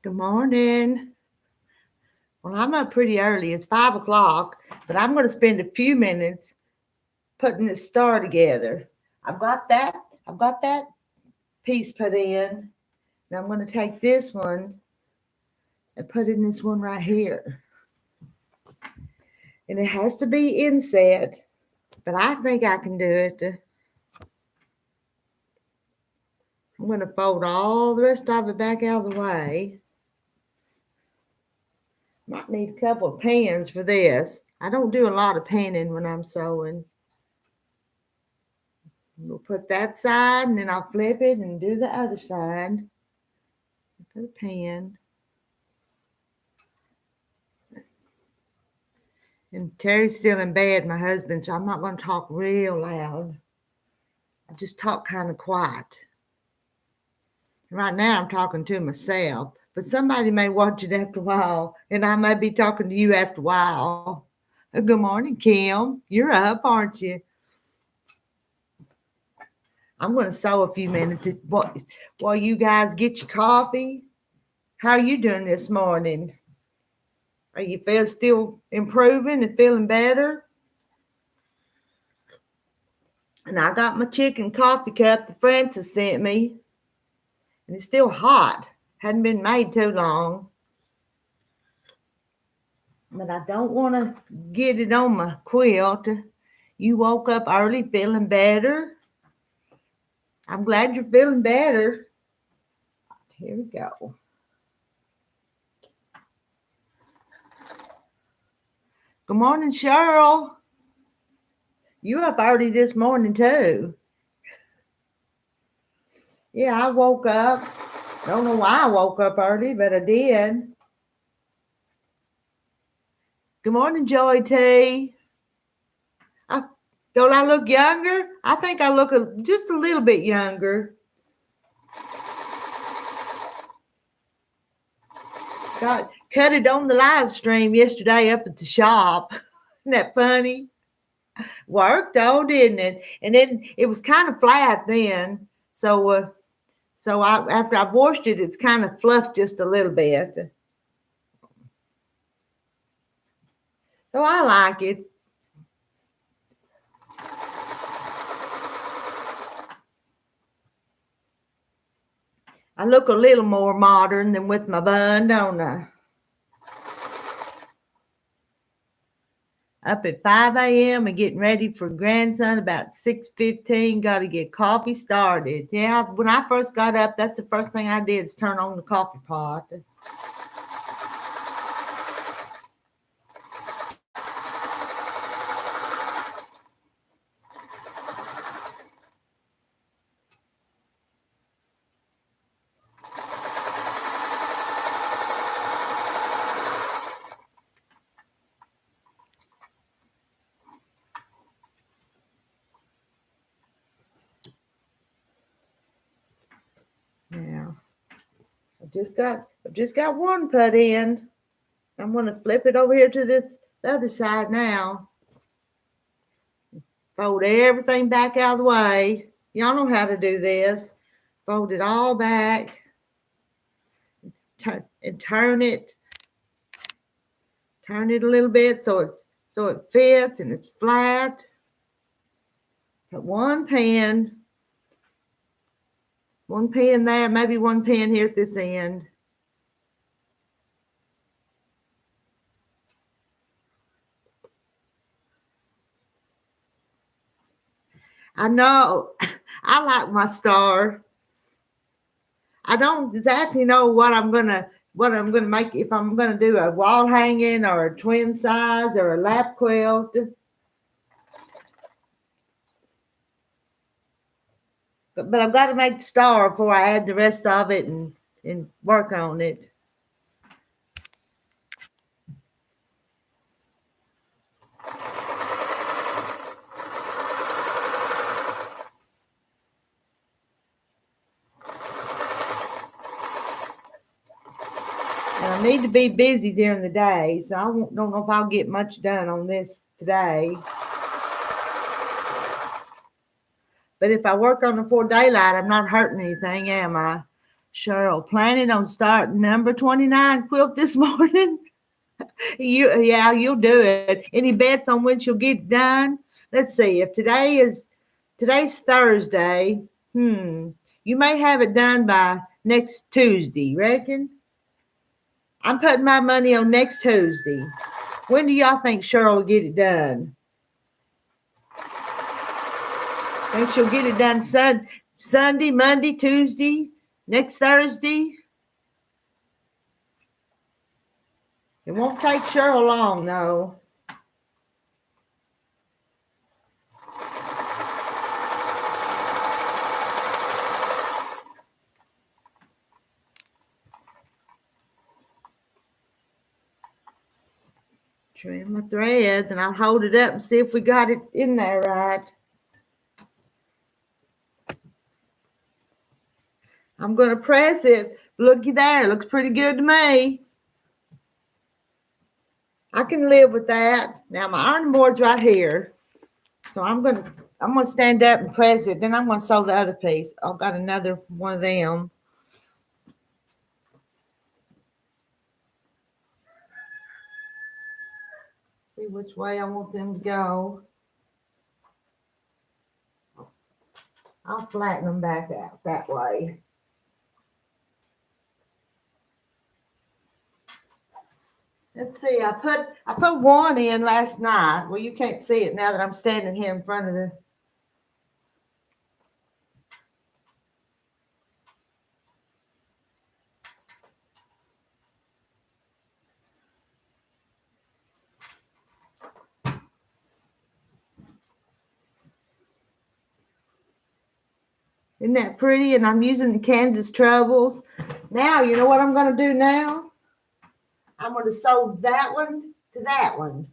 Good morning. Well, I'm up pretty early. It's 5 o'clock, but I'm going to spend a few minutes putting this star together. I've got that. I've got that piece put in. Now I'm going to take this one and put in this one right here. And it has to be inset, but I think I can do it. I'm going to fold all the rest of it back out of the way. Might need a couple of pans for this. I don't do a lot of panning when I'm sewing. We'll put that side and then I'll flip it and do the other side. Put a pan. And Terry's still in bed, my husband, so I'm not going to talk real loud. I just talk kind of quiet. Right now I'm talking to myself, but somebody may watch it after a while, and I may be talking to you after a while. Good morning, Kim. You're up, aren't you? I'm going to sew a few minutes while you guys get your coffee. How are you doing this morning? Are you still improving and feeling better? And I got my chicken coffee cup that Francis sent me. And it's still hot. Hadn't been made too long. But I don't want to get it on my quilt. You woke up early feeling better. I'm glad you're feeling better. Here we go. Good morning, Cheryl. You up early this morning too. Yeah, I woke up. Don't know why I woke up early, but I did. Good morning, Joy T. Don't I look younger? I think I look just a little bit younger. Got cut it on the live stream yesterday up at the shop. Isn't that funny? Worked though, didn't it? And then it was kind of flat then. So after I've washed it, it's kind of fluffed just a little bit. So I like it. I look a little more modern than with my bun, don't I? Up at 5 a.m. and getting ready for grandson about 6:15. Got to get coffee started. Yeah, when I first got up, that's the first thing I did is turn on the coffee pot. Now, I've just got one put in. I'm going to flip it over here to the other side now. Fold everything back out of the way. Y'all know how to do this. Fold it all back. Turn it. Turn it a little bit so it fits and it's flat. Put one pan there, maybe one pan here at this end. I know I like my star. I don't exactly know what I'm gonna make, if I'm gonna do a wall hanging or a twin size or a lap quilt. But I've got to make the star before I add the rest of it and work on it. And I need to be busy during the day, so I don't know if I'll get much done on this today. But if I work on it before daylight, I'm not hurting anything, am I? Cheryl, planning on starting number 29 quilt this morning? You'll do it. Any bets on when she'll get it done? Let's see. If today's Thursday, you may have it done by next Tuesday, reckon? I'm putting my money on next Tuesday. When do y'all think Cheryl will get it done? Think she'll get it done Sunday, Monday, Tuesday, next Thursday? It won't take Cheryl long, though. Trim my threads, and I'll hold it up and see if we got it in there right. I'm going to press it. Looky there. It looks pretty good to me. I can live with that. Now, my ironing board's right here. So I'm going to stand up and press it. Then I'm going to sew the other piece. I've got another one of them. See which way I want them to go. I'll flatten them back out that way. Let's see, I put one in last night. Well, you can't see it now that I'm standing here in front of the. Isn't that pretty? And I'm using the Kansas Troubles. Now, you know what I'm going to do now? I'm going to sew that one to that one.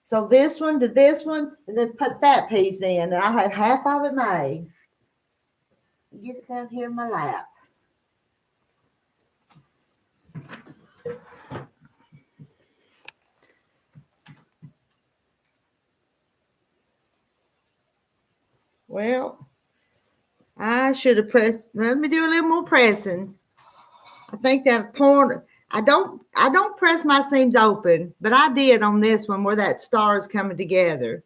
So this one to this one, and then put that piece in. And I have half of it made. Get it down here in my lap. Well, I should have pressed. Let me do a little more pressing. I think that corner. I don't press my seams open, but I did on this one where that star is coming together.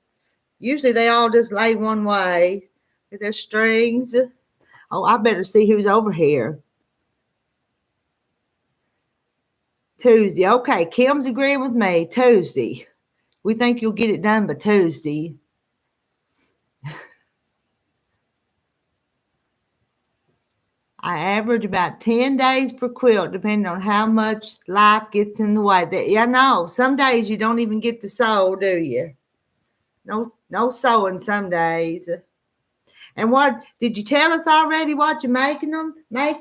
Usually they all just lay one way with their strings. Oh, I better see who's over here. Tuesday. Okay, Kim's agreeing with me. Tuesday. We think you'll get it done by Tuesday. I average about 10 days per quilt, depending on how much life gets in the way. Yeah, no, some days you don't even get to sew, do you? No sewing some days. And what did you tell us already? What you're making? I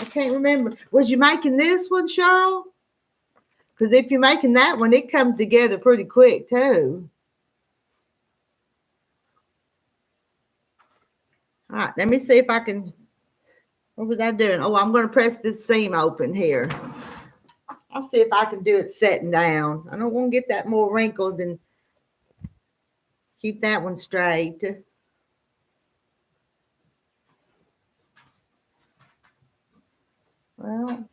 can't remember. Was you making this one, Cheryl? Because if you're making that one, it comes together pretty quick too. All right, let me see if I can. What was I doing? Oh, I'm going to press this seam open here. I'll see if I can do it sitting down. I don't want to get that more wrinkled and keep that one straight. Well,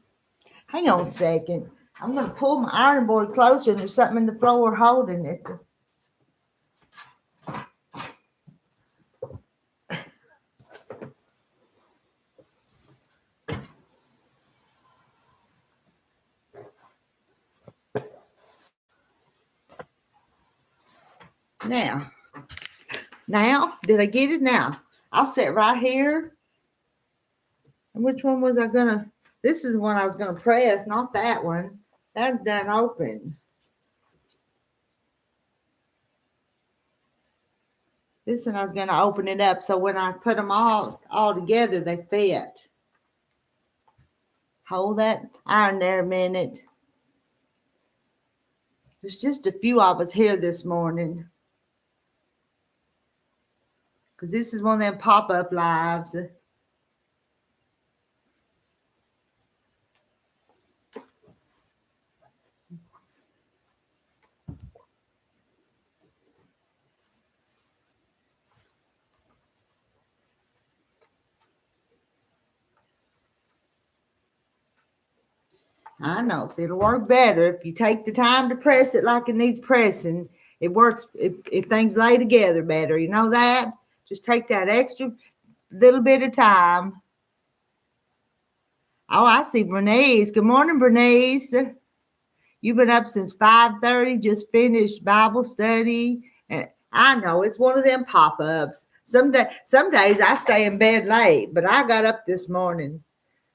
hang on a second. I'm going to pull my ironing board closer and there's something in the floor holding it. Now, did I get it now? I'll sit right here. And which one was I going to? This is the one I was going to press, not that one. That's done open. This one I was going to open it up so when I put them all together, they fit. Hold that iron there a minute. There's just a few of us here this morning. Because this is one of them pop-up lives. I know. It'll work better if you take the time to press it like it needs pressing. It works if things lay together better. You know that? Just take that extra little bit of time. Oh, I see Bernice. Good morning, Bernice. You've been up since 5:30, just finished Bible study. And I know it's one of them pop-ups. Some days I stay in bed late, but I got up this morning.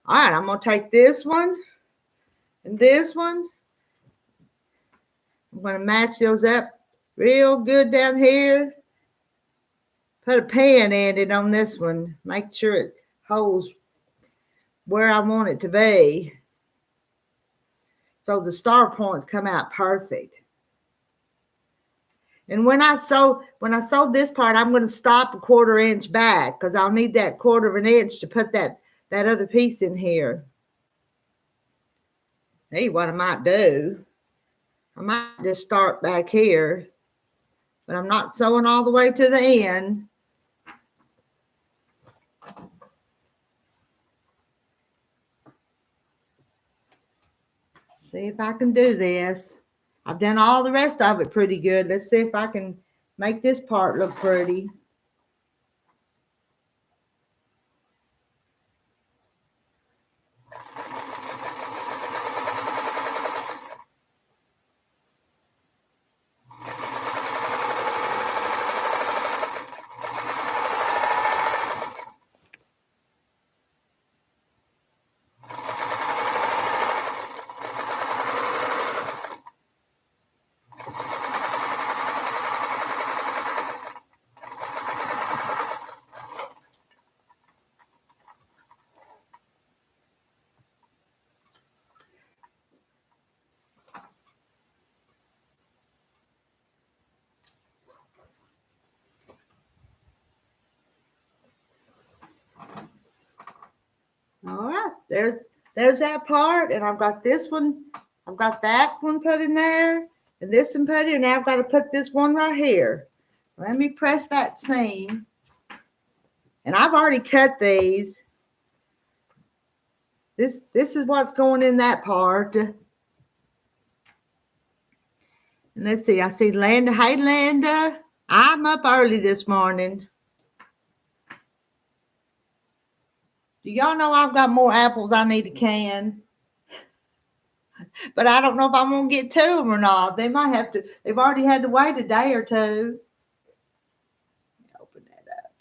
All right, I'm gonna take this one and this one. I'm gonna match those up real good down here. Put a pen in it on this one. Make sure it holds where I want it to be. So the star points come out perfect. And when I sew this part, I'm going to stop a 1/4 inch back because I'll need that 1/4 inch to put that other piece in here. Hey, what I might do, I might just start back here, but I'm not sewing all the way to the end. See if I can do this. I've done all the rest of it pretty good. Let's see if I can make this part look pretty. All right, there's that part, and I've got this one. I've got that one put in there, and this one put in. Now I've got to put this one right here. Let me press that seam, and I've already cut these. This is what's going in that part. And let's see. I see Linda. Hey, Linda. I'm up early this morning. Do y'all know I've got more apples I need to can? But I don't know if I'm going to get to them or not. They might have to. They've already had to wait a day or two. Open that up.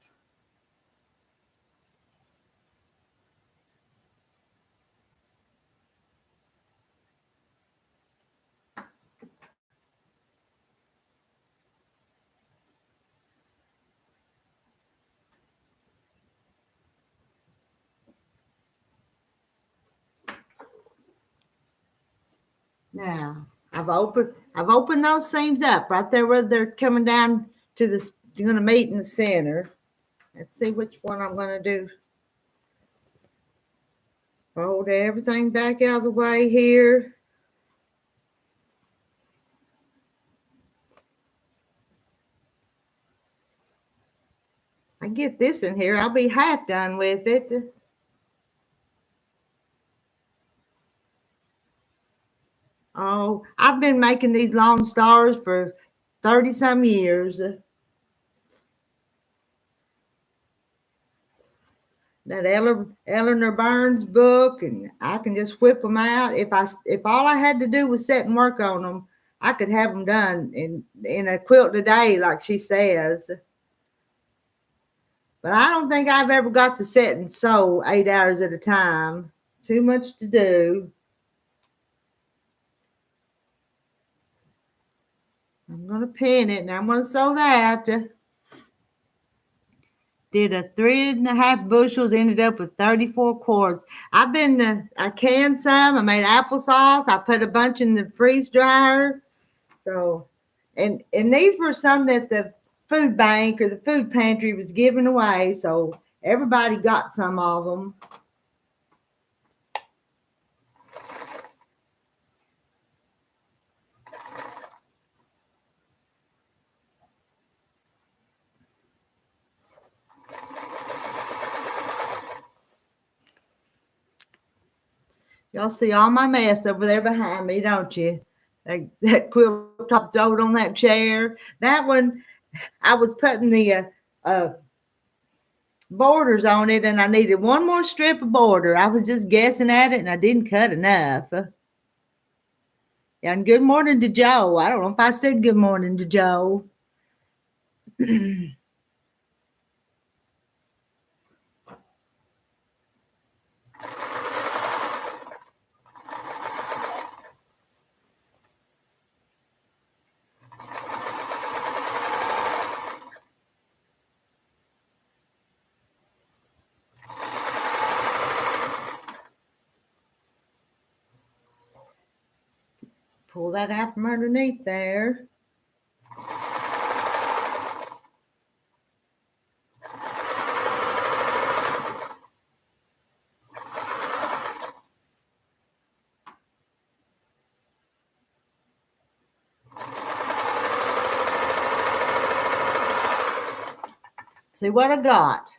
Now I've opened those seams up right there where they're coming down to this. You're going to meet in the center. Let's see which one I'm going to do. Fold everything back out of the way here. I get this in here, I'll be half done with it. Oh, I've been making these long stars for 30 some years. That Eleanor Burns book, and I can just whip them out. If all I had to do was sit and work on them, I could have them done in a quilt a day, like she says. But I don't think I've ever got to sit and sew 8 hours at a time. Too much to do. I'm going to pin it, and I'm going to sew that. Did a 3.5 bushels, ended up with 34 quarts. I canned some. I made applesauce. I put a bunch in the freeze dryer. So, and these were some that the food bank or the food pantry was giving away. So everybody got some of them. Y'all see all my mess over there behind me, don't you? That quilt top thrown on that chair. That one, I was putting the borders on it, and I needed one more strip of border. I was just guessing at it, and I didn't cut enough. And good morning to Joe. I don't know if I said good morning to Joe. Pull that out from underneath there. See what I got.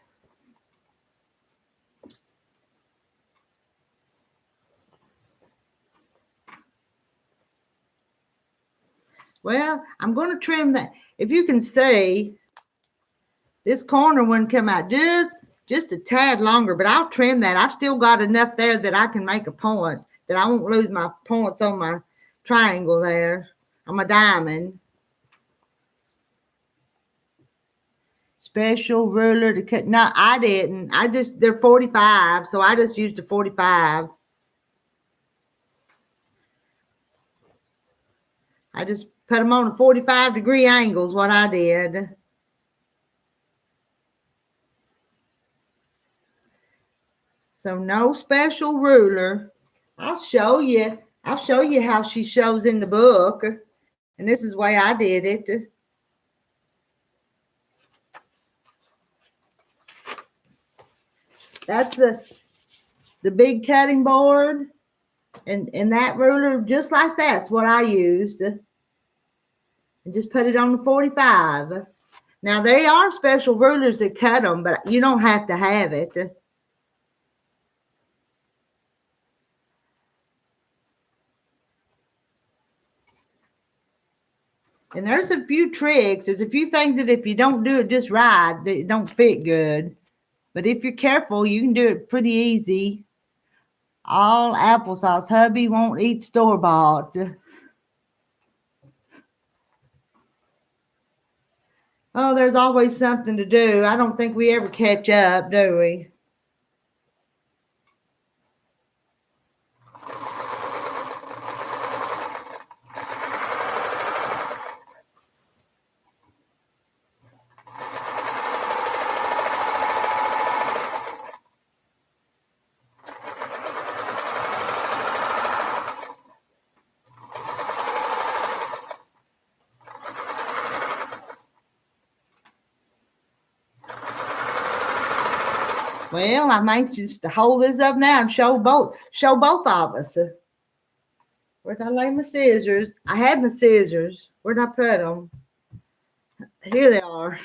Well, I'm going to trim that. If you can see, this corner one come out just a tad longer, but I'll trim that. I've still got enough there that I can make a point, that I won't lose my points on my triangle there, on my diamond. Special ruler to cut. No, I didn't. They're 45, so I just used a 45. I just put them on a 45-degree angle is what I did. So no special ruler. I'll show you how she shows in the book. And this is the way I did it. That's the big cutting board. And that ruler, just like that's what I used. And just put it on the 45. Now, there are special rulers that cut them, but you don't have to have it. And there's a few tricks. There's a few things that if you don't do it just right, it don't fit good. But if you're careful, you can do it pretty easy. All applesauce. Hubby won't eat store-bought. Oh, there's always something to do. I don't think we ever catch up, do we? Well, I'm anxious to hold this up now and show both of us. Where'd I lay my scissors? I had my scissors. Where'd I put them? Here they are.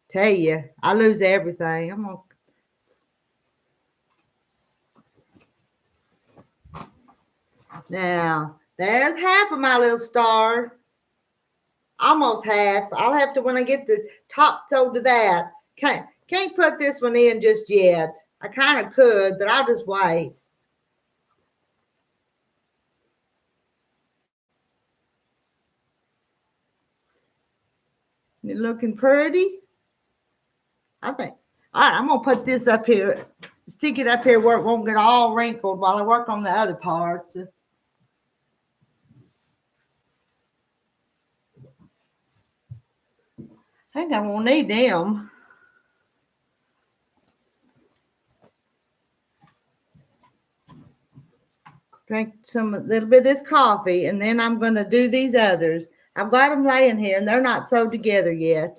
Tell you, I lose everything. I'm gonna. Now, there's half of my little star. Almost half. I'll have to, when I get the top sewed to that. Can't put this one in just yet. I kind of could, but I'll just wait. You looking pretty? I think. All right, I'm going to put this up here. Stick it up here where it won't get all wrinkled while I work on the other parts. I think I won't need them. Drink a little bit of this coffee, and then I'm going to do these others. I've got them laying here, and they're not sewed together yet.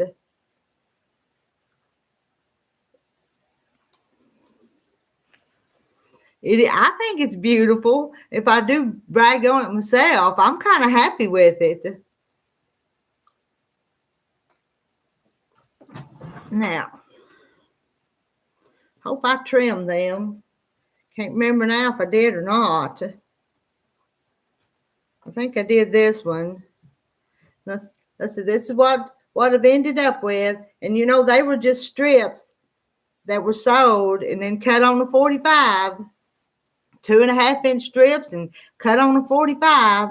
I think it's beautiful. If I do brag on it myself, I'm kind of happy with it. Now, hope I trim them. Can't remember now if I did or not. I think I did this one. Let's see. This is what I've ended up with. And you know, they were just strips that were sewed and then cut on the 45. 2.5-inch strips and cut on the 45.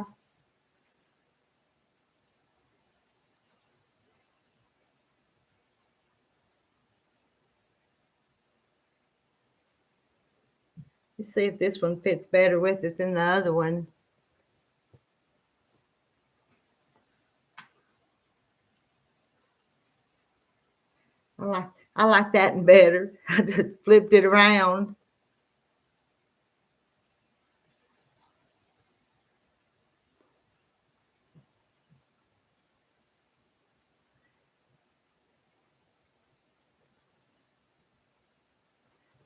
Let's see if this one fits better with it than the other one. I like that one better. I just flipped it around.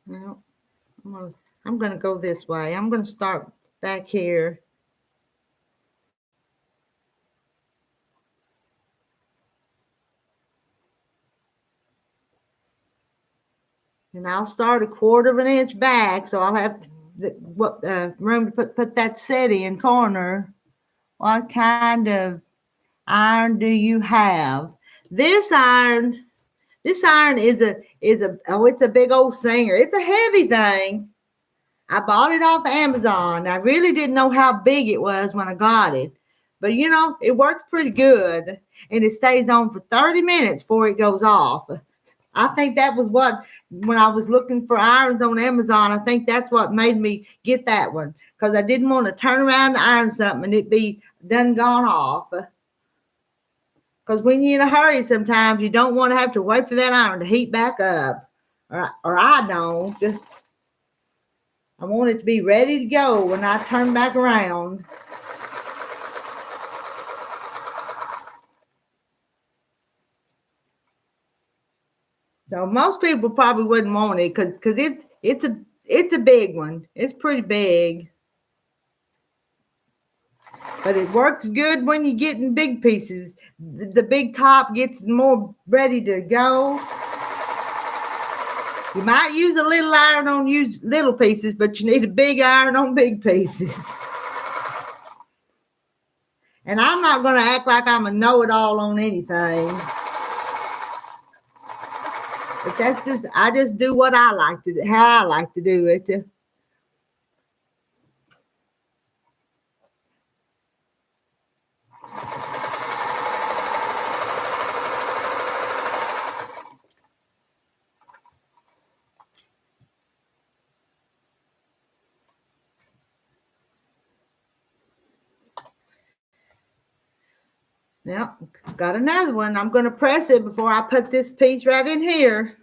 Well, I'm going to go this way. I'm going to start back here. And I'll start 1/4 inch back, so I'll have room to put that setting corner. What kind of iron do you have? This iron is it's a big old Singer. It's a heavy thing. I bought it off Amazon. I really didn't know how big it was when I got it. But you know, it works pretty good and it stays on for 30 minutes before it goes off. I think that was when I was looking for irons on Amazon, I think that's what made me get that one, because I didn't want to turn around and iron something and it be done gone off. Because when you're in a hurry, sometimes you don't want to have to wait for that iron to heat back up. Or I don't. I want it to be ready to go when I turn back around. So most people probably wouldn't want it because it's a big one. It's pretty big. But it works good when you get in big pieces. The big top gets more ready to go. You might use a little iron on little pieces, but you need a big iron on big pieces. And I'm not going to act like I'm a know-it-all on anything. But I just do what I like to do, how I like to do it. Now, got another one. I'm going to press it before I put this piece right in here.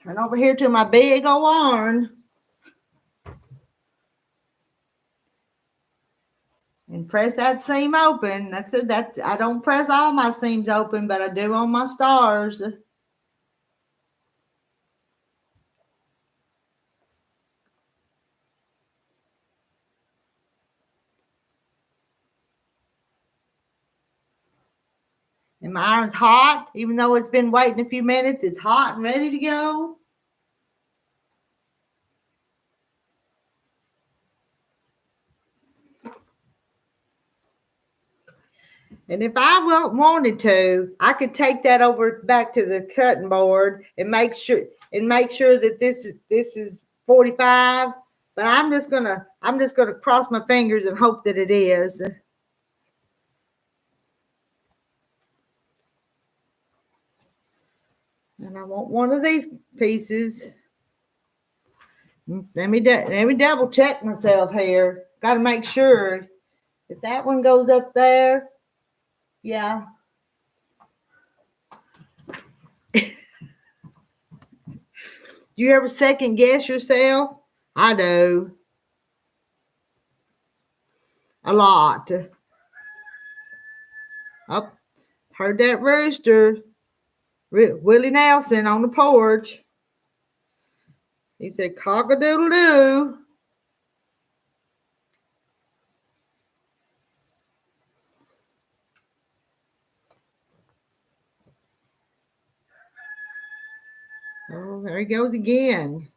Turn over here to my big old iron. And press that seam open. Like I said, I don't press all my seams open, but I do on my stars. And my iron's hot, even though it's been waiting a few minutes. It's hot and ready to go. And if I wanted to, I could take that over back to the cutting board and make sure that this is 45. But I'm just gonna cross my fingers and hope that it is. And I want one of these pieces. Let me double check myself here. Got to make sure if that one goes up there. Yeah. Do you ever second guess yourself? I do. A lot. Oh, heard that rooster. Willie Nelson on the porch. He said, cock-a-doodle-doo. Oh, there he goes again.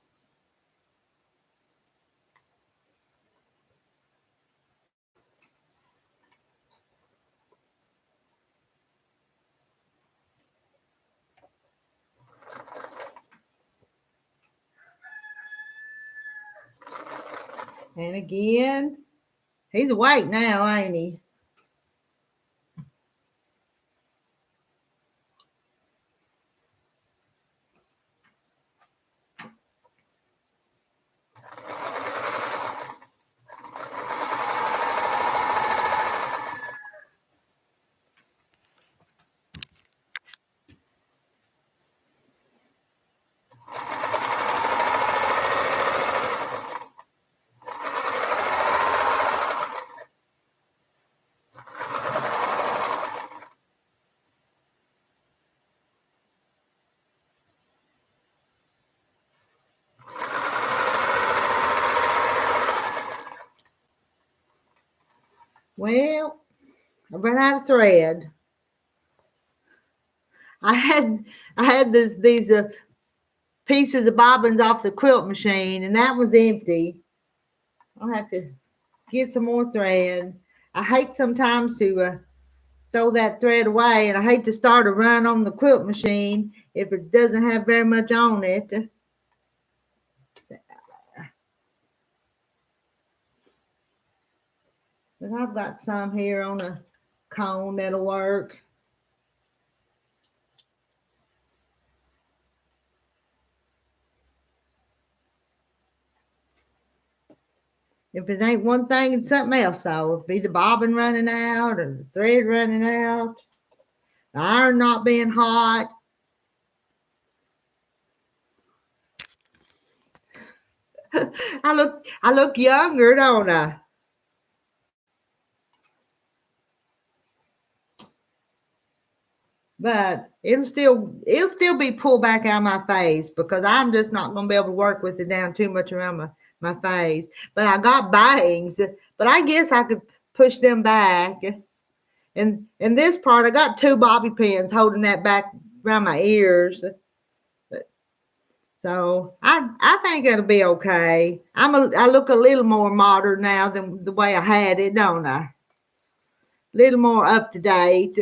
And again, he's awake now, ain't he? Well, I ran out of thread. I had these pieces of bobbins off the quilt machine, and that was empty. I'll have to get some more thread. I hate sometimes to throw that thread away, and I hate to start a run on the quilt machine if it doesn't have very much on it. But I've got some here on a cone that'll work. If it ain't one thing, it's something else, though. It'd be the bobbin running out or the thread running out, the iron not being hot. I look younger, don't I? But it'll still be pulled back out of my face because I'm just not going to be able to work with it down too much around my face. But I got bangs, but I guess I could push them back. And in this part, I got 2 bobby pins holding that back around my ears. So I think it'll be okay. I look a little more modern now than the way I had it, don't I? A little more up to date.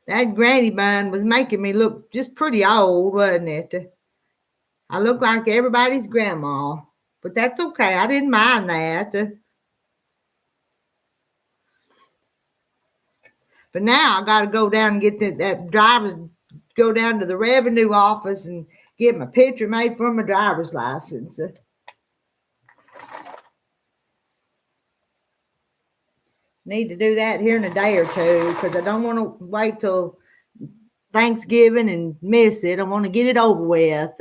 That granny bun was making me look just pretty old, wasn't it? I look like everybody's grandma, but that's okay. I didn't mind that. But now I got to go down and get that driver's, go down to the revenue office and get my picture made for my driver's license. Need to do that here in a day or two because I don't want to wait till Thanksgiving and miss it. I want to get it over with.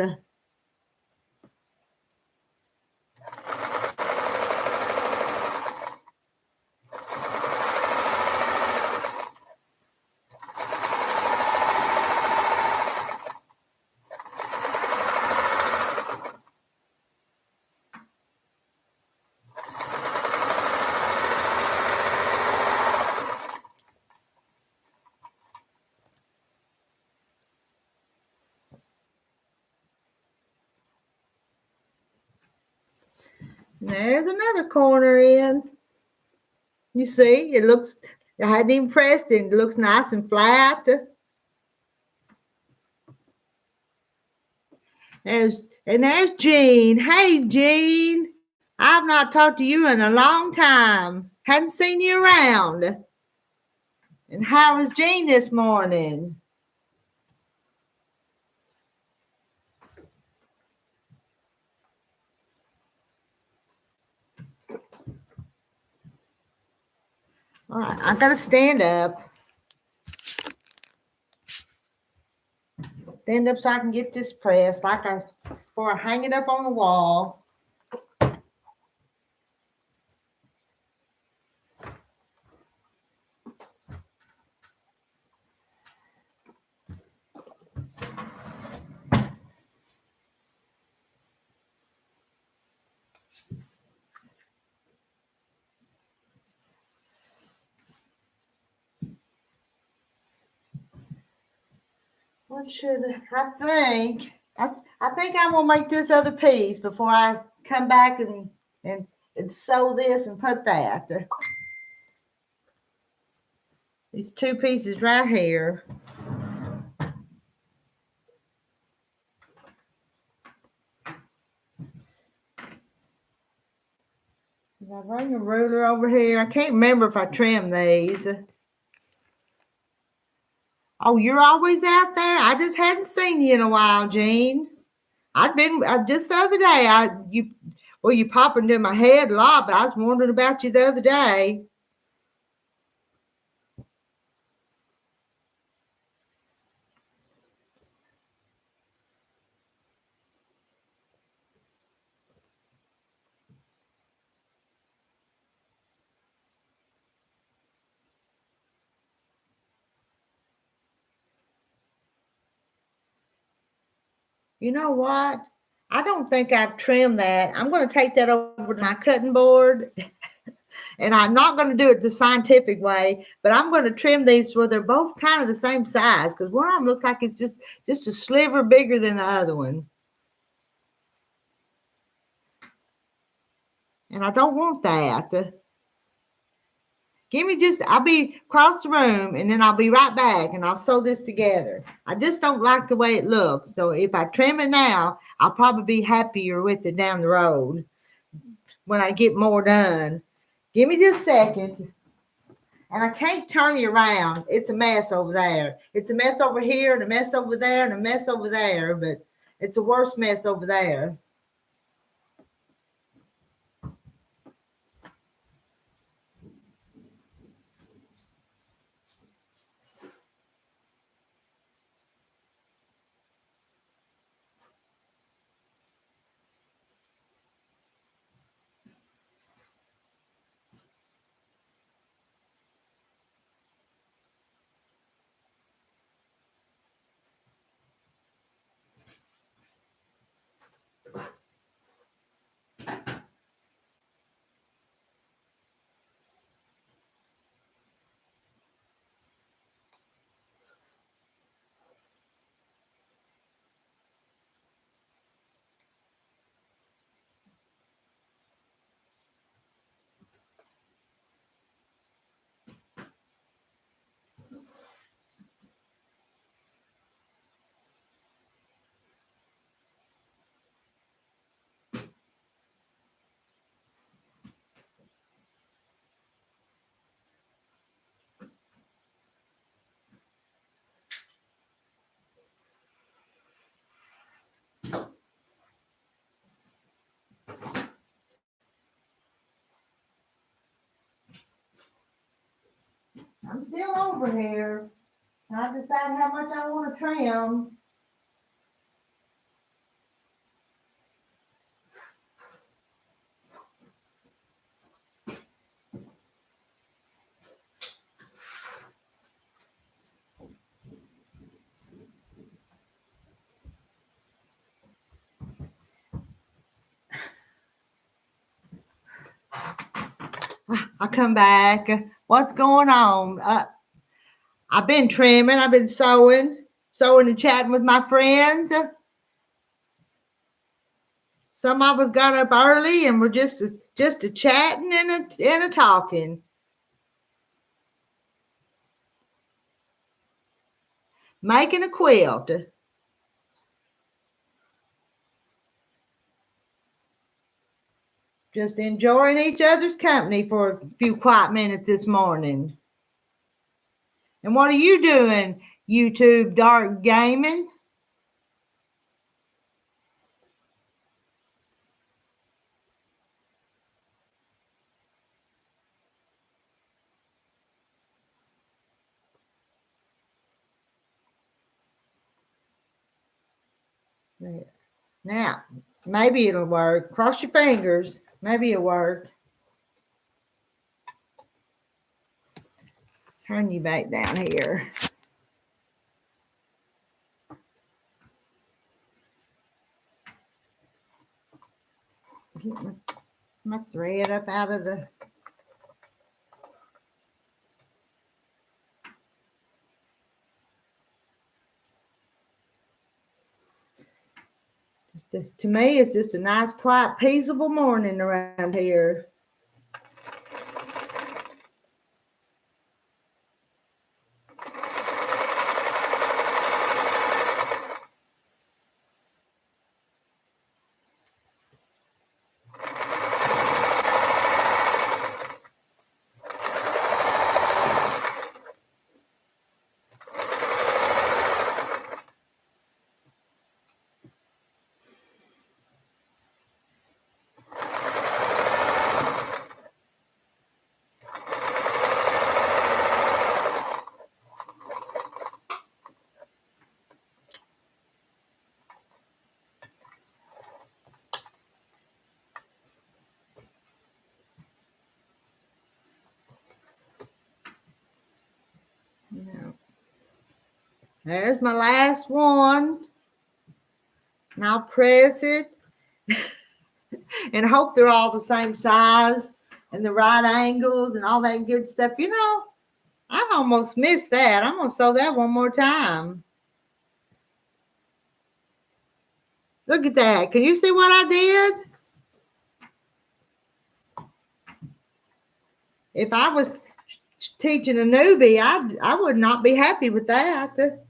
There's another corner in. You see, it looks, I hadn't even pressed it. It looks nice and flat. There's Jean. Hey, Jean. I've not talked to you in a long time. Hadn't seen you around. And how was Jean this morning? All right, I gotta stand up. Stand up so I can get this pressed before I hang it up on the wall. What should I think? I think I'm gonna make this other piece before I come back and sew this and put that. These 2 pieces right here. I bring a ruler over here. I can't remember if I trimmed these. Oh, you're always out there? I just hadn't seen you in a while, Jean. I'd been just the other day. You pop into my head a lot, but I was wondering about you the other day. You know what? I don't think I've trimmed that. I'm going to take that over to my cutting board. And I'm not going to do it the scientific way, but I'm going to trim these where they're both kind of the same size, because one of them looks like it's just a sliver bigger than the other one. And I don't want that. I'll be across the room and then I'll be right back and I'll sew this together. I just don't like the way it looks. So if I trim it now, I'll probably be happier with it down the road when I get more done. Give me just a second. And I can't turn you around. It's a mess over there. It's a mess over here and a mess over there and a mess over there, but it's a worse mess over there. I'm still over here. I decide how much I want to trim. I come back. What's going on? I've been trimming. I've been sewing and chatting with my friends. Some of us got up early and we're just a chatting and a talking. Making a quilt. Just enjoying each other's company for a few quiet minutes this morning. And what are you doing, YouTube Dark Gaming? Now, maybe it'll work. Cross your fingers. Maybe it'll work. Turn you back down here. Get my thread up out of the... To me, it's just a nice, quiet, peaceable morning around here. There's my last one. And I'll press it and hope they're all the same size and the right angles and all that good stuff. You know, I almost missed that. I'm going to sew that one more time. Look at that. Can you see what I did? If I was teaching a newbie, I would not be happy with that.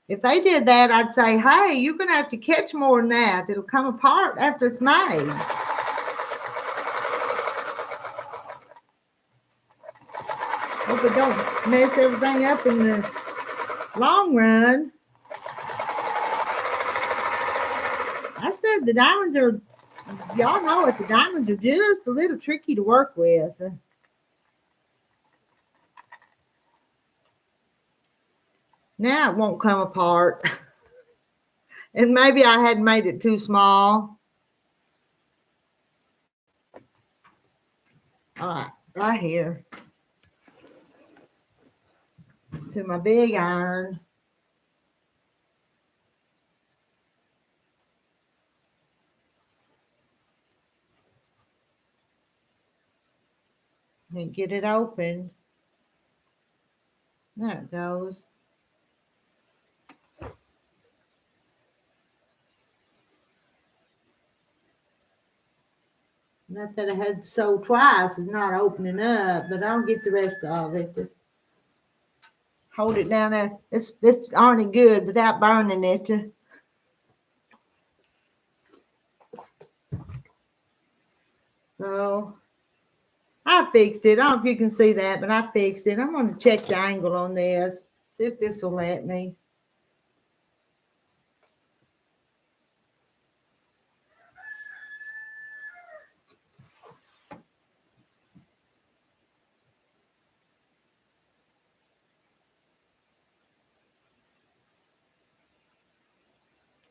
If they did that, I'd say, hey, you're going to have to catch more than that. It'll come apart after it's made. Hope it don't mess everything up in the long run. I said the diamonds are, y'all know it, the diamonds are just a little tricky to work with. Now it won't come apart. And maybe I had made it too small. All right, right here. To my big iron. And get it open. There it goes. Not that I had to sew twice, it's not opening up, but I'll get the rest of it. Hold it down there. This aren't good without burning it. So I fixed it. I don't know if you can see that, but I fixed it. I'm going to check the angle on this. See if this will let me.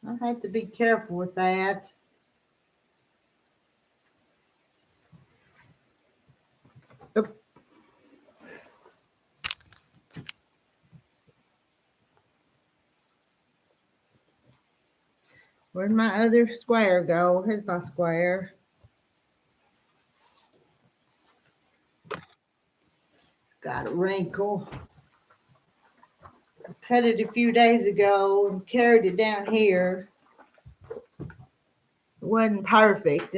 I have to be careful with that. Oop. Where'd my other square go? Here's my square. Got a wrinkle. I cut it a few days ago and carried it down here. It wasn't perfect.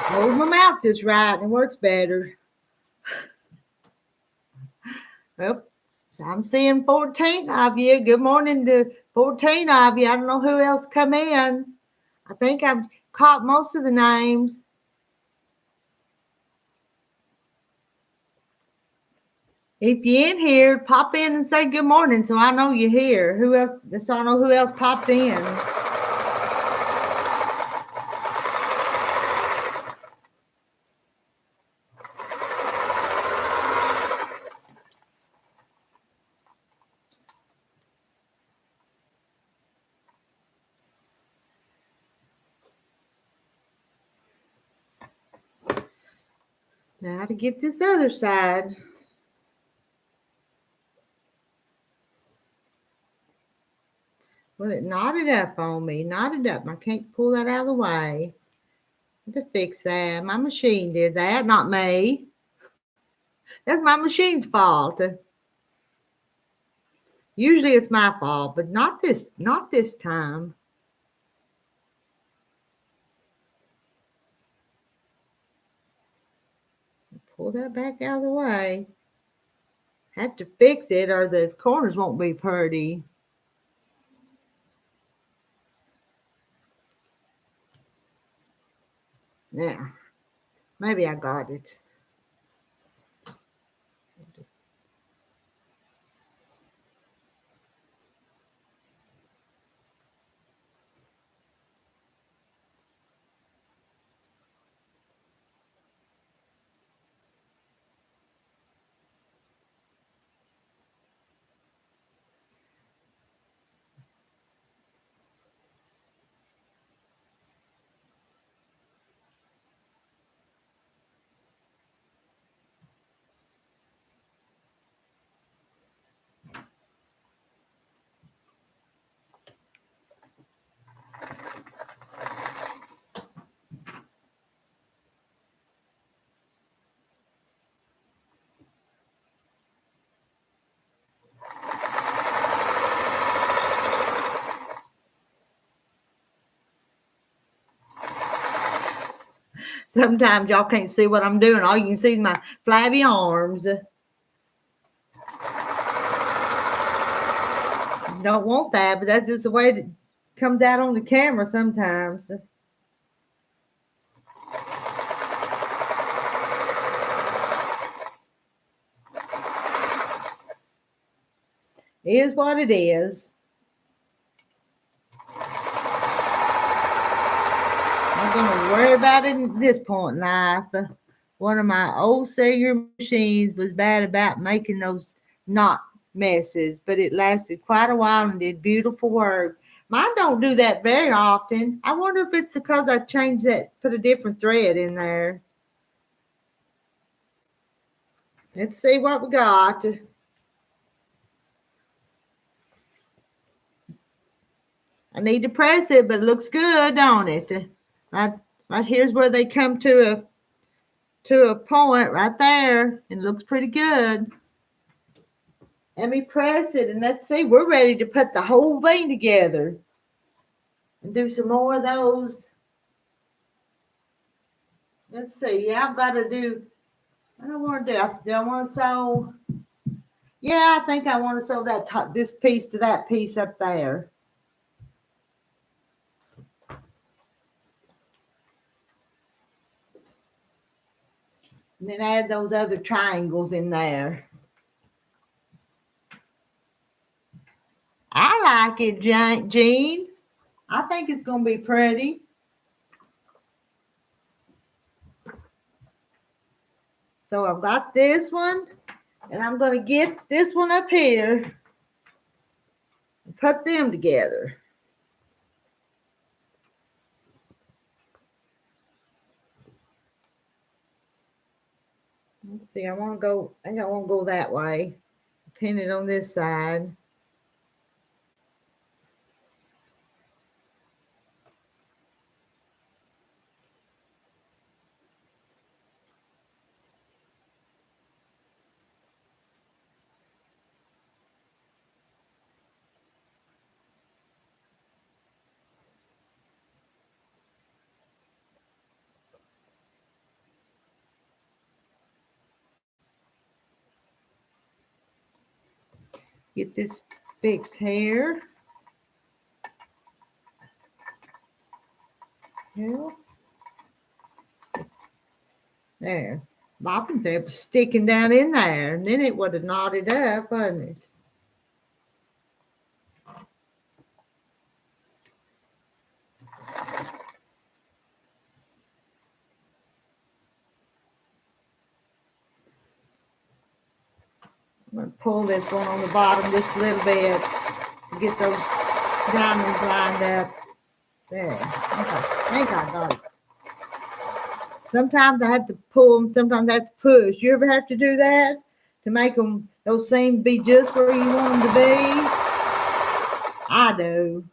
Hold my mouth just right and it works better. Well, so I'm seeing 14 of you. Good morning to 14 of you. I don't know who else come in. I think I've caught most of the names. If you're in here, pop in and say good morning so I know you're here. Who else? So I know who else popped in. Now to get this other side. Well, it knotted up on me. Knotted up. I can't pull that out of the way. To fix that. My machine did that, not me. That's my machine's fault. Usually it's my fault, but not this time. Pull that back out of the way. Have to fix it or the corners won't be pretty. Now, maybe I got it. Sometimes y'all can't see what I'm doing. All you can see is my flabby arms. Don't want that, but that's just the way it comes out on the camera sometimes. It is what it is. I'm going to worry about it at this point in life. One of my old Sager machines was bad about making those knot messes, but it lasted quite a while and did beautiful work. Mine don't do that very often. I wonder if it's because I changed that, put a different thread in there. Let's see what we got. I need to press it, but it looks good, don't it? Right here's where they come to a point right there, and it looks pretty good. Let me press it, and let's see. We're ready to put the whole thing together and do some more of those. Let's see. Yeah, I've got to do. I don't want to do. Do I want to sew? Yeah, I think I want to sew that this piece to that piece up there. And then add those other triangles in there. I like it, Jean. I think it's going to be pretty. So I've got this one, and I'm going to get this one up here and put them together. Let's see, I think I want to go that way. Pin it on this side. Get this fixed here. Yeah. There. Bobbin thread was sticking down in there, and then it would have knotted up, wouldn't it? I'm going to pull this one on the bottom just a little bit to get those diamonds lined up. There. I think I got it. Sometimes I have to pull them, sometimes I have to push. You ever have to do that to make them, those seams be just where you want them to be? I do.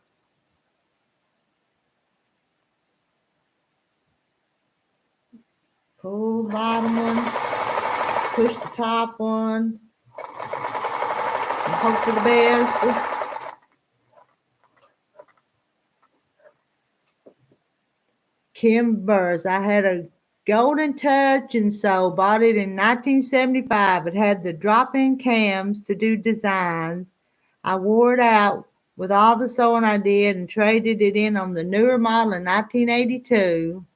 Pull the bottom one, push the top one, and hope for the best. Kim Burrs. I had a Golden Touch and Sew, bought it in 1975. It had the drop-in cams to do designs. I wore it out with all the sewing I did and traded it in on the newer model in 1982.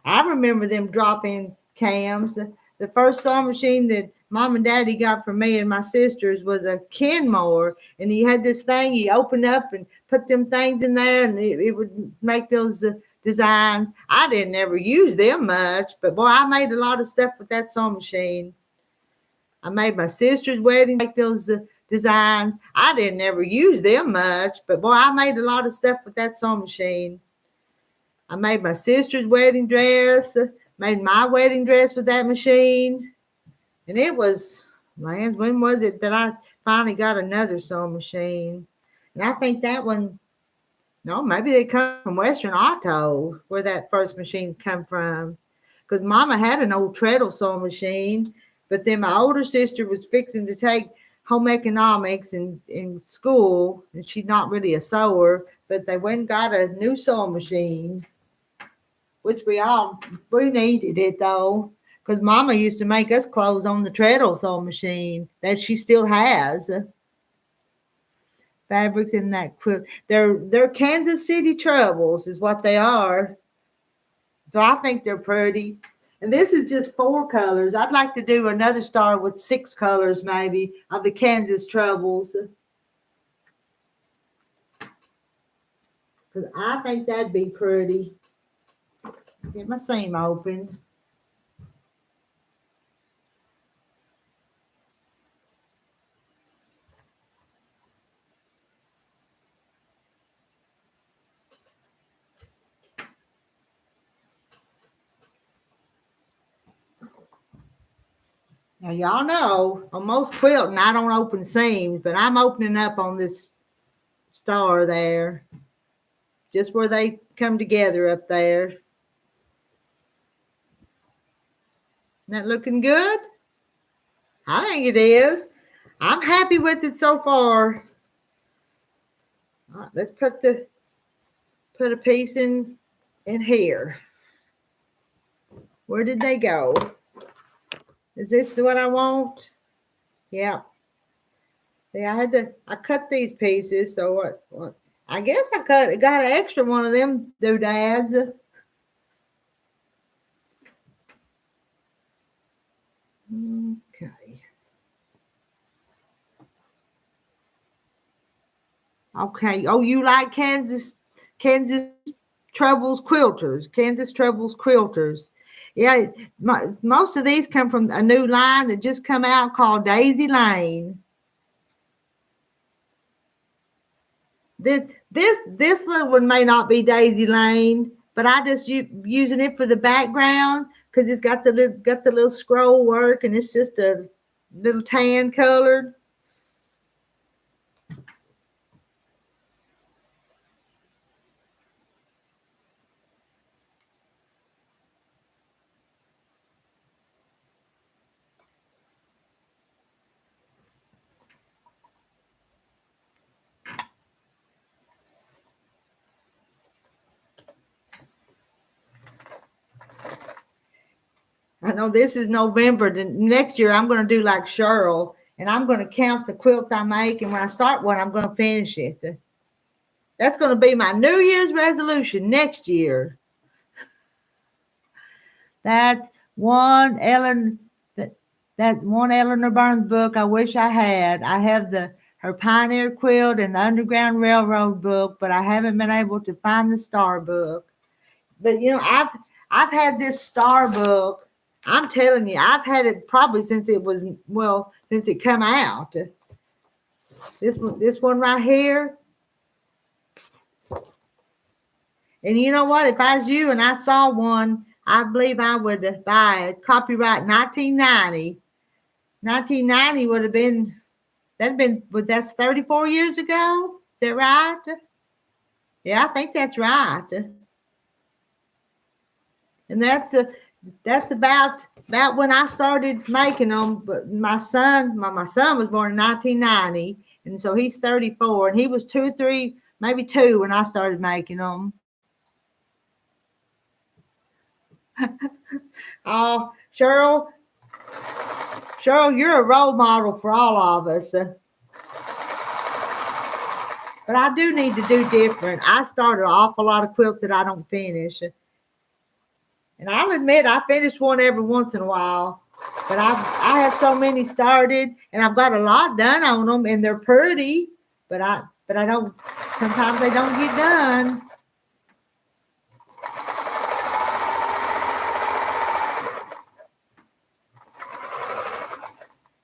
I remember them drop-in cams. The first sewing machine that Mom and Daddy got for me and my sisters was a Kenmore, and you had this thing you open up and put them things in there, and it would make those designs. I didn't ever use them much, but boy, I made a lot of stuff with that sewing machine. I made my sister's wedding, make those designs. I didn't ever use them much, but boy, I made a lot of stuff with that sewing machine. I made my sister's wedding dress, made my wedding dress with that machine. And it was, man, when was it that I finally got another sewing machine? And I think that one, no, maybe they come from Western Auto, where that first machine come from. Because Mama had an old treadle sewing machine, but then my older sister was fixing to take home economics in school, and she's not really a sewer, but they went and got a new sewing machine, which we needed it though, because Mama used to make us clothes on the treadle sewing machine that she still has. Fabrics in that quilt. They're Kansas City Troubles is what they are. So I think they're pretty. And this is just 4 colors. I'd like to do another star with 6 colors maybe of the Kansas Troubles. Because I think that'd be pretty. Get my seam open. Now, y'all know on most quilting, I don't open seams, but I'm opening up on this star there, just where they come together up there. Isn't that looking good? I think it is. I'm happy with it so far. All right, let's put a piece in here. Where did they go? Is this what I want? Yeah. Yeah, I cut these pieces, so what? I guess I got an extra one of them doodads. Okay. Okay. Oh, you like Kansas Troubles quilters? Kansas Troubles quilters. Yeah, most of these come from a new line that just come out called Daisy Lane. This little one may not be Daisy Lane, but I just using it for the background because it's got the little scroll work, and it's just a little tan colored. I know this is November. The next year I'm going to do like Cheryl, and I'm going to count the quilts I make, and when I start one, I'm going to finish it. That's going to be my New Year's resolution next year. That's one that one Eleanor Burns book I wish I had. I have her Pioneer Quilt and the Underground Railroad book, but I haven't been able to find the Star book. But I've had this Star book. I'm telling you, I've had it probably since it come out. This one right here. And you know what? If I was you and I saw one, I believe I would buy it. Copyright 1990. 1990 would have been, that's 34 years ago. Is that right? Yeah, I think that's right. And that's about when I started making them. But my son was born in 1990, and so he's 34, and he was 2, 3, maybe 2 when I started making them. Oh, Cheryl, you're a role model for all of us. But I do need to do different. I started an awful lot of quilts that I don't finish. And I'll admit I finish one every once in a while. But I have so many started, and I've got a lot done on them, and they're pretty. But I don't. Sometimes they don't get done.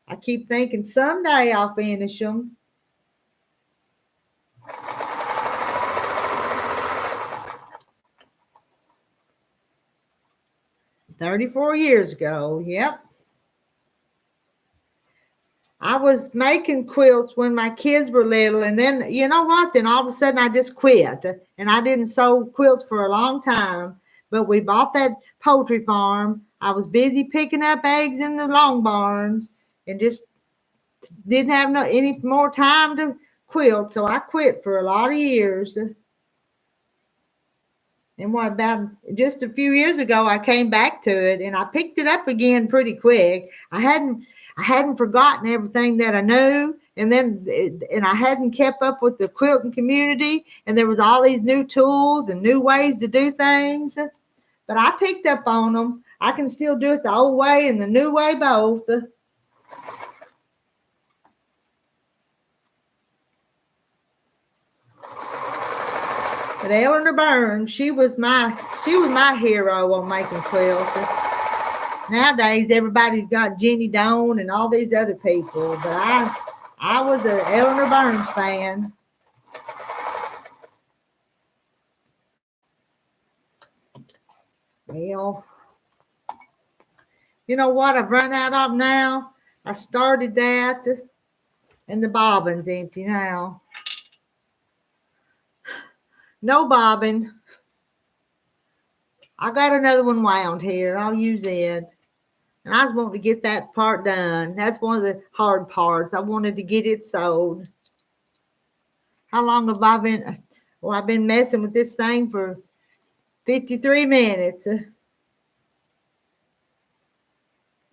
I keep thinking someday I'll finish them. 34 years ago. Yep. I was making quilts when my kids were little, and then you know what? Then all of a sudden I just quit, and I didn't sew quilts for a long time. But we bought that poultry farm. I was busy picking up eggs in the long barns, and just didn't have any more time to quilt, so I quit for a lot of years. And what about just a few years ago, I came back to it, and I picked it up again pretty quick. I hadn't forgotten everything that I knew, and I hadn't kept up with the quilting community, and there was all these new tools and new ways to do things. But I picked up on them. I can still do it the old way and the new way both. But Eleanor Burns, she was my hero on making quilts. Nowadays, everybody's got Jenny Doan and all these other people, but I was an Eleanor Burns fan. Well, you know what I've run out of now? I started that, and the bobbin's empty now. No bobbin. I got another one wound here. I'll use it. And I was wanting to get that part done. That's one of the hard parts. I wanted to get it sewed. How long have I been? Well, I've been messing with this thing for 53 minutes.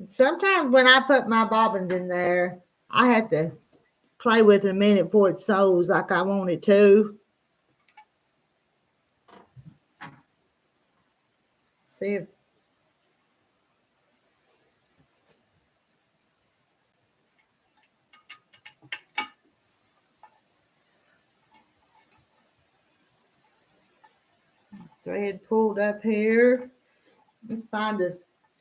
Sometimes when I put my bobbins in there, I have to play with it a minute before it sews like I want it to. See if thread pulled up here. Let's find a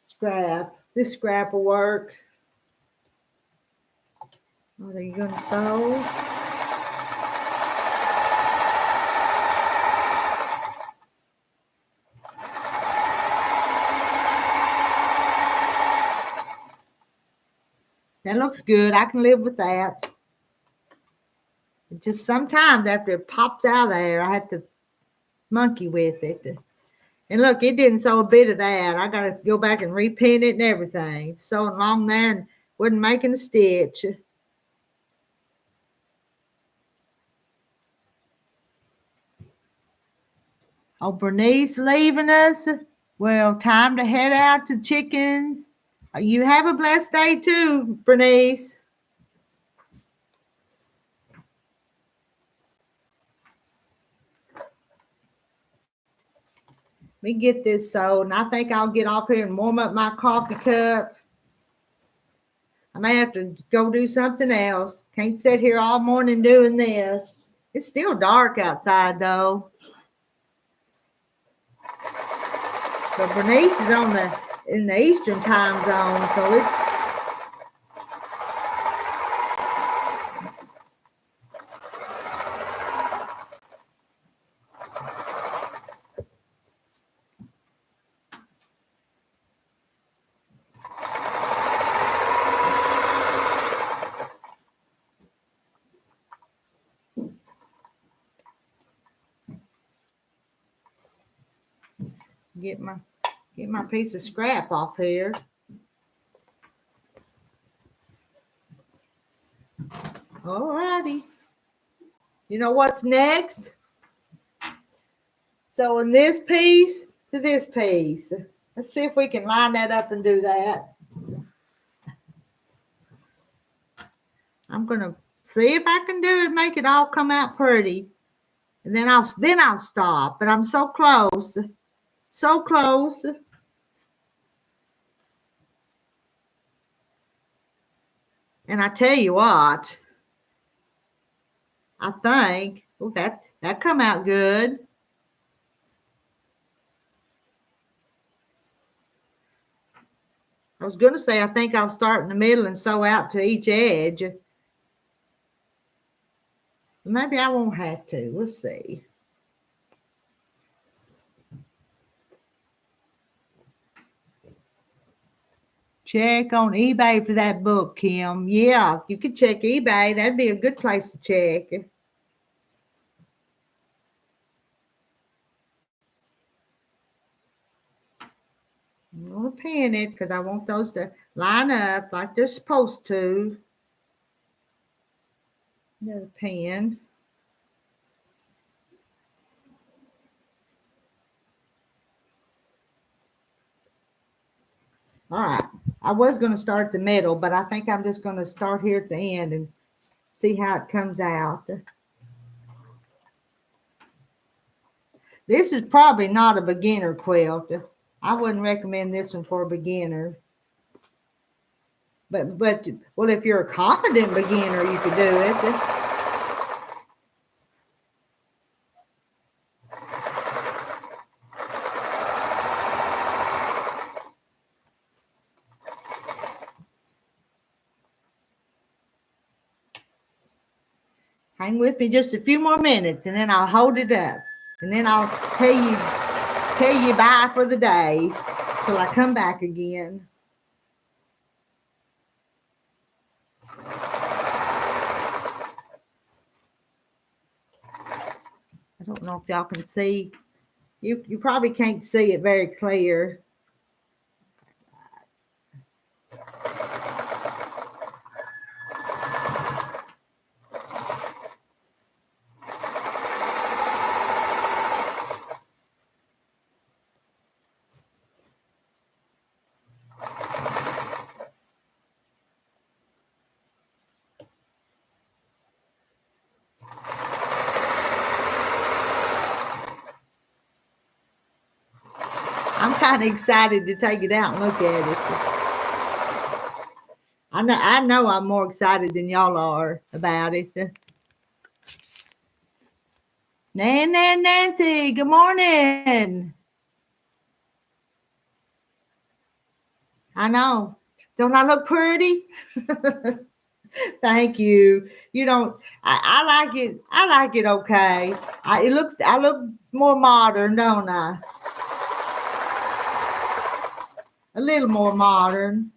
scrap. This scrap will work. What are you going to sew? That looks good. I can live with that. Just sometimes after it pops out of there, I have to monkey with it. And look, it didn't sew a bit of that. I got to go back and repin it and everything. It's sewing along there and wasn't making a stitch. Oh, Bernice leaving us. Well, time to head out to chickens. You have a blessed day too, Bernice. Let me get this sewed, and I think I'll get off here and warm up my coffee cup. I may have to go do something else. Can't sit here all morning doing this. It's still dark outside though. But Bernice is in the Eastern time zone, so it's get Get my piece of scrap off here. Alrighty. You know what's next? So in this piece to this piece. Let's see if we can line that up and do that. I'm gonna see if I can do it, make it all come out pretty. And then I'll stop. But I'm so close. So close. And I tell you what, I think that come out good. I was going to say I think I'll start in the middle and sew out to each edge. Maybe I won't have to. We'll see. Check on eBay for that book, Kim. Yeah, you could check eBay. That'd be a good place to check. I'm going to pin it because I want those to line up like they're supposed to. Another pin. All right. I was going to start the middle, but I think I'm just going to start here at the end and see how it comes out. This is probably not a beginner quilt. I wouldn't recommend this one for a beginner. But well, if you're a confident beginner, you could do it. Hang with me just a few more minutes, and then I'll hold it up, and then I'll tell you bye for the day till I come back again. I don't know if y'all can see. You probably can't see it very clear. I'm kind of excited to take it out and look at it. I know I'm more excited than y'all are about it. Nancy, good morning. I know. Don't I look pretty? Thank you. You don't. I like it. I like it. Okay. I look more modern, don't I? A little more modern.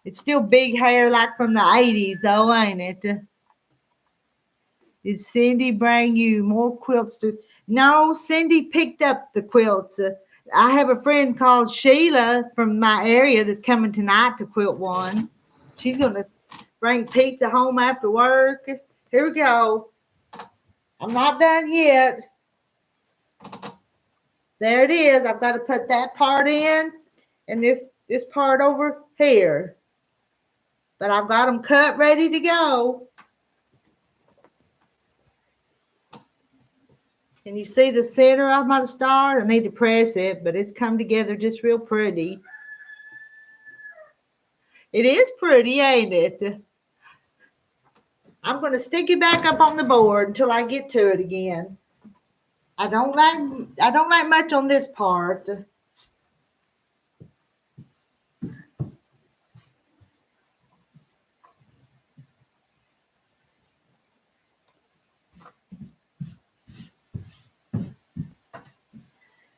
It's still big hair like from the 80s, though, ain't it? Did Cindy bring you more quilts? No, Cindy picked up the quilts. I have a friend called Sheila from my area that's coming tonight to quilt one. She's going to bring pizza home after work. Here we go. I'm not done yet. There it is. I've got to put that part in and this part over here. But I've got them cut, ready to go. Can you see the center of my star? I need to press it, but it's come together just real pretty. It is pretty, ain't it? I'm going to stick it back up on the board until I get to it again. I don't like much on this part.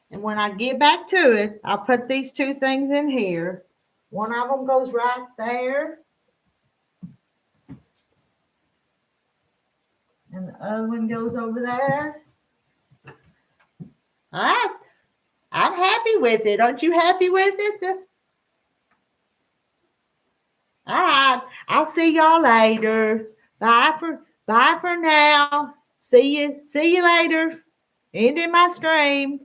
And when I get back to it, I'll put these two things in here. One of them goes right there. And the other one goes over there. All right. I'm happy with it. Aren't you happy with it? All right. I'll see y'all later. Bye for now. See you later. Ending my stream.